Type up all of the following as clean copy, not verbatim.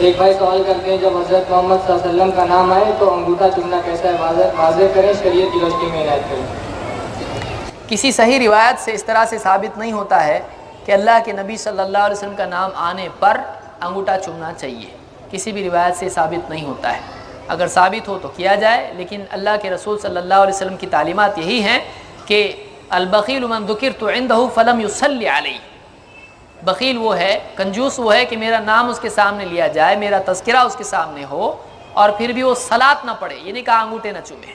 ایک بھائی سوال کرتے ہیں جب حضرت محمد صلی اللہ علیہ وسلم کا نام آئے تو انگوٹھا چومنا کیسا ہے، واضح کریں، شریعت کی روشنی میں ہدایت کریں۔ کسی صحیح روایت سے اس طرح سے ثابت نہیں ہوتا ہے کہ اللہ کے نبی صلی اللہ علیہ وسلم کا نام آنے پر انگوٹھا چومنا چاہیے، کسی بھی روایت سے ثابت نہیں ہوتا ہے۔ اگر ثابت ہو تو کیا جائے، لیکن اللہ کے رسول صلی اللہ علیہ وسلم کی تعلیمات یہی ہیں کہ البخیل من ذکرت عنده فلم یصلی علیہ، بخیل وہ ہے، کنجوس وہ ہے کہ میرا نام اس کے سامنے لیا جائے، میرا تذکرہ اس کے سامنے ہو اور پھر بھی وہ صلاۃ نہ پڑھے، یہ نہیں کہا انگوٹھے نہ چومے۔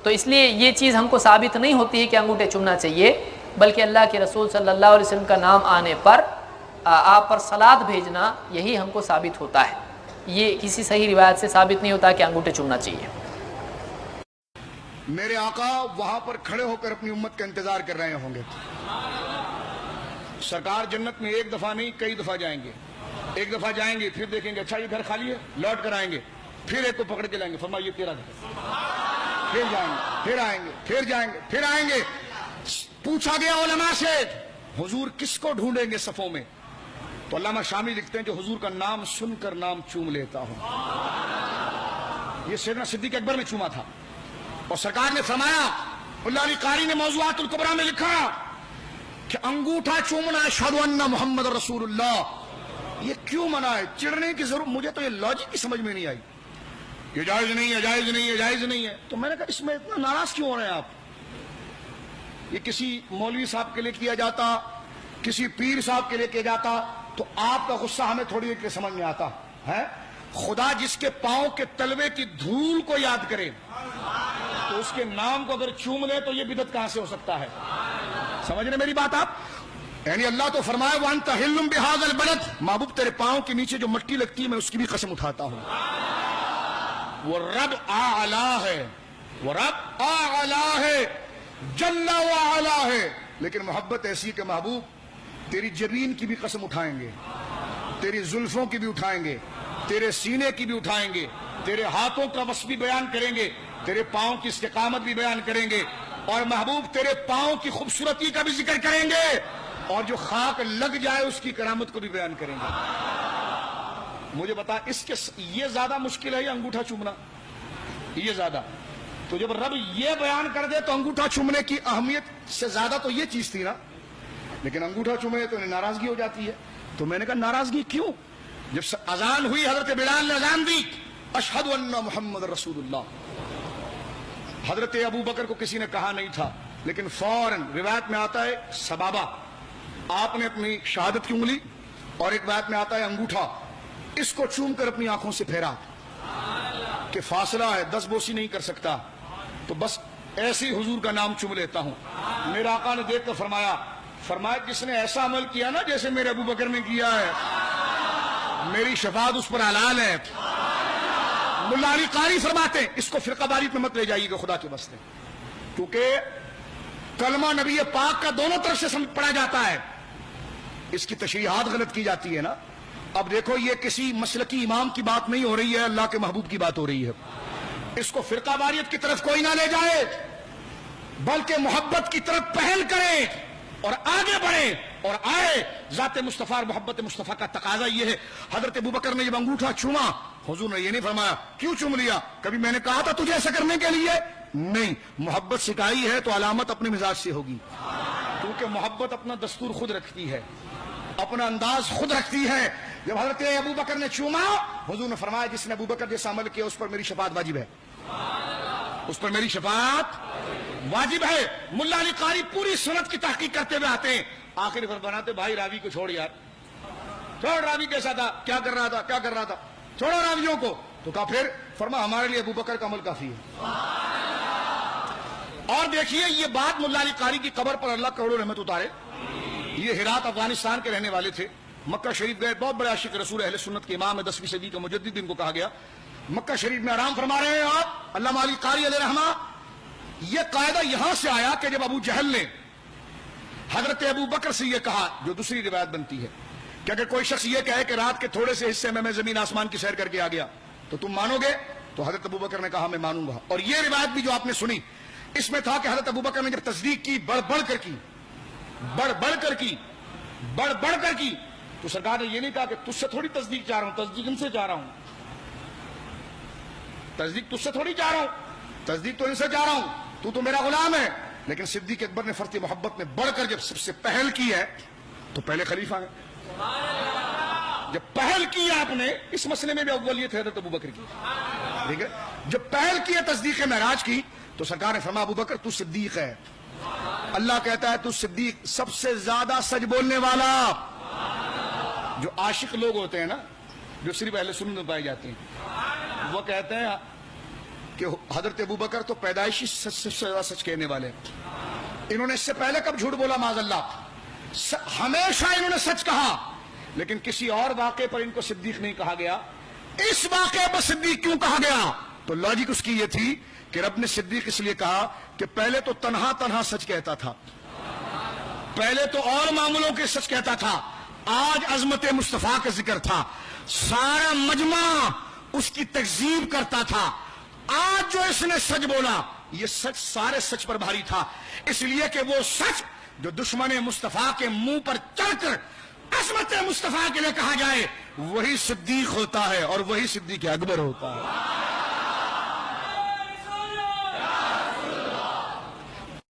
تو اس لیے یہ چیز ہم کو ثابت نہیں ہوتی ہے کہ انگوٹھے چومنا چاہیے، بلکہ اللہ کے رسول صلی اللہ علیہ وسلم کا نام آنے پر آپ پر صلاۃ بھیجنا یہی ہم کو ثابت ہوتا ہے۔ یہ کسی صحیح روایت سے ثابت نہیں ہوتا کہ انگوٹھے چومنا چاہیے۔ میرے آقا وہاں پر کھڑے ہو کر اپنی امت کا انتظار کر رہے ہوں گے۔ سرکار جنت میں ایک دفعہ نہیں کئی دفعہ جائیں گے، ایک دفعہ جائیں گے پھر دیکھیں گے اچھا یہ گھر خالی ہے، لوٹ کر آئیں گے، پھر ایک کو پکڑ کے لائیں گے، فرمایا یہ تیرا گھر، پھر جائیں گے، پھر آئیں گے، پھر جائیں گے، پھر آئیں گے۔ پوچھا گیا علماء سے حضور کس کو ڈھونڈیں گے صفوں میں؟ تو علامہ شامی لکھتے ہیں جو حضور کا نام سن کر نام چوم لیتا ہوں۔ یہ سیدنا صدیق اکبر نے چوما تھا، اور سرکار نے فرمایا، اللہ علی قاری نے موضوعات الکبریٰ میں لکھا کہ انگوٹھا چومنا اشہد ان محمد رسول اللہ، یہ کیوں منع ہے؟ چڑھنے کی ضرورت، مجھے تو یہ لاجک کی سمجھ میں نہیں آئی، یہ جائز نہیں ہے، جائز نہیں ہے، جائز نہیں ہے۔ تو میں نے کہا اس میں اتنا ناراض کیوں ہو رہے ہیں آپ؟ یہ کسی مولوی صاحب کے لیے کیا جاتا، کسی پیر صاحب کے لیے کیا جاتا تو آپ کا غصہ ہمیں تھوڑی دیر کے سمجھ میں آتا ہے۔ خدا جس کے پاؤں کے تلوے کی دھول کو یاد کرے تو اس کے نام کو اگر چوم لے تو یہ بدعت کہاں سے ہو سکتا ہے؟ سمجھ رہے میری بات آپ؟ یعنی اللہ تو فرمائے وَأَنْتَ حِلٌّ بِهَذَا الْبَلَدِ، محبوب تیرے پاؤں کے نیچے جو مٹی لگتی ہے میں اس کی بھی قسم اٹھاتا ہوں۔ وہ رب اعلیٰ ہے، وہ رب اعلیٰ ہے، جل وعلا ہے، لیکن محبت ایسی کہ محبوب تیری جبین کی بھی قسم اٹھائیں گے، تیری زلفوں کی بھی اٹھائیں گے، تیرے سینے کی بھی اٹھائیں گے، تیرے ہاتھوں کا وصف بھی بیان کریں گے، تیرے پاؤں کی استقامت بھی بیان کریں گے، اور محبوب تیرے پاؤں کی خوبصورتی کا بھی ذکر کریں گے، اور جو خاک لگ جائے اس کی کرامت کو بھی بیان کریں گے۔ مجھے بتا اس کے یہ زیادہ مشکل ہے یا انگوٹھا چومنا؟ یہ زیادہ۔ تو جب رب یہ بیان کر دے تو انگوٹھا چومنے کی اہمیت سے زیادہ تو یہ چیز تھی نا، لیکن انگوٹھا چومے تو انہیں ناراضگی ہو جاتی ہے۔ تو میں نے کہا ناراضگی کیوں؟ جب اذان ہوئی حضرت بلال نے اذان دی اشہد ان محمد رسول اللہ، حضرت ابو بکر کو کسی نے کہا نہیں تھا، لیکن فوراً روایت میں آتا ہے سبابہ، آپ نے اپنی شہادت کی انگلی اور ایک روایت میں آتا ہے انگوٹھا، اس کو چوم کر اپنی آنکھوں سے پھیرا کہ فاصلہ ہے، دس بوسی نہیں کر سکتا، تو بس ایسی حضور کا نام چوم لیتا ہوں۔ میرے آقا نے دیکھ کر فرمایا جس نے ایسا عمل کیا نا جیسے میرے ابو بکر نے کیا ہے، میری شفاعت اس پر حلال ہے۔ ملا علی قاری فرماتے ہیں اس کو فرقہ واریت میں مت لے جائیے گا خدا کے واسطے، کیونکہ کلمہ نبی پاک کا دونوں طرف سے پڑھا جاتا ہے، اس کی تشریحات غلط کی جاتی ہے نا۔ اب دیکھو یہ کسی مسلکی امام کی بات نہیں ہو رہی ہے، اللہ کے محبوب کی بات ہو رہی ہے، اس کو فرقہ واریت کی طرف کوئی نہ لے جائے، بلکہ محبت کی طرف پہل کرے اور آگے بڑھے اور آئے۔ ذات مصطفیٰ اور محبت مصطفیٰ کا تقاضا یہ ہے۔ حضرت ابوبکر نے جب انگوٹھا چوما حضور نے یہ نہیں فرمایا کیوں چوم لیا، کبھی میں نے کہا تھا تجھے ایسا کرنے کے لیے؟ نہیں، محبت سکھائی ہے تو علامت اپنے مزاج سے ہوگی، کیونکہ محبت اپنا دستور خود رکھتی ہے، اپنا انداز خود رکھتی ہے۔ جب حضرت ابوبکر نے چوما حضور نے فرمایا جس نے ابوبکر جیسا عمل کیا اس پر میری شفاعت واجب ہے، اس پر میری شفاعت واجب ہے۔ ملا علی قاری پوری سنت کی تحقیق کرتے ہوئے آتے ہیں، آخر فرماتے بھائی راوی کو چھوڑ یار، چھوڑ راوی کیسا تھا، کیا کر رہا تھا، کیا کر رہا تھا، چھوڑو راویوں کو۔ تو کہا پھر فرما ہمارے لیے ابوبکر کا عمل کافی ہے۔ اور دیکھیے یہ بات ملا علی قاری کی قبر پر اللہ کروڑوں رحمت اتارے، یہ ہرات افغانستان کے رہنے والے تھے، مکہ شریف گئے، بہت بڑے عاشق رسول اہل سنت کے امام ہے، 10ویں صدی کا مجدد ان کو کہا گیا، مکہ شریف میں آرام فرما رہے ہیں آپ، علامہ علی قاری علیہ رحمہ۔ یہ قاعدہ یہاں سے آیا کہ جب ابو جہل نے حضرت ابو بکر سے یہ کہا، جو دوسری روایت بنتی ہے کہ اگر کوئی شخص یہ کہے کہ رات کے تھوڑے سے حصے میں زمین آسمان کی سیر کر کے آ گیا تو تم مانو گے؟ تو حضرت ابو بکر نے کہا میں مانوں گا۔ اور یہ روایت بھی جو آپ نے سنی اس میں تھا کہ حضرت ابو بکر نے جب تصدیق کی، بڑھ بڑھ کر کی، تو سرکار نے یہ نہیں کہا کہ تجھ سے تھوڑی تصدیق چاہ رہا ہوں، تصدیق ان سے چاہ رہا ہوں، تصدیق تجھ سے تھوڑی چاہ رہا ہوں، تصدیق تو ان سے چاہ رہا ہوں، تو میرا غلام ہے۔ لیکن صدیق اکبر نے فرط محبت میں بڑھ کر جب سب سے پہل کی ہے تو پہلے خلیفہ ہیں۔ جب پہل کی آپ نے اس مسئلے میں بھی اولیت حضرت ابوبکر کی، ٹھیک ہے، جب پہل کی ہے تصدیق معراج کی تو سرکار نے فرمایا ابوبکر تو صدیق ہے۔ اللہ کہتا ہے تو صدیق، سب سے زیادہ سچ بولنے والا۔ جو عاشق لوگ ہوتے ہیں نا، جو صرف اہل سنت میں پائے جاتے ہیں، وہ کہتے ہیں کہ حضرت ابوبکر تو پیدائشی سچ سے زیادہ سچ کہنے والے ہیں، انہوں نے اس سے پہلے کب جھوٹ بولا معاذ اللہ، ہمیشہ انہوں نے سچ کہا، لیکن کسی اور واقعے پر ان کو صدیق نہیں کہا گیا، اس واقعے پر صدیق کیوں کہا گیا؟ تو لاجک اس کی یہ تھی کہ رب نے صدیق اس لیے کہا کہ پہلے تو تنہا سچ کہتا تھا، پہلے تو اور معاملوں کے سچ کہتا تھا، آج عظمت مصطفیٰ کا ذکر تھا، سارا مجمع اس کی تکذیب کرتا تھا، آج جو اس نے سچ بولا یہ سچ سارے سچ پر بھاری تھا، اس لیے کہ وہ سچ جو دشمن مصطفیٰ کے منہ پر چڑھ کر عظمت مصطفیٰ کے لیے کہا جائے وہی صدیق ہوتا ہے اور وہی صدیق اکبر ہوتا ہے۔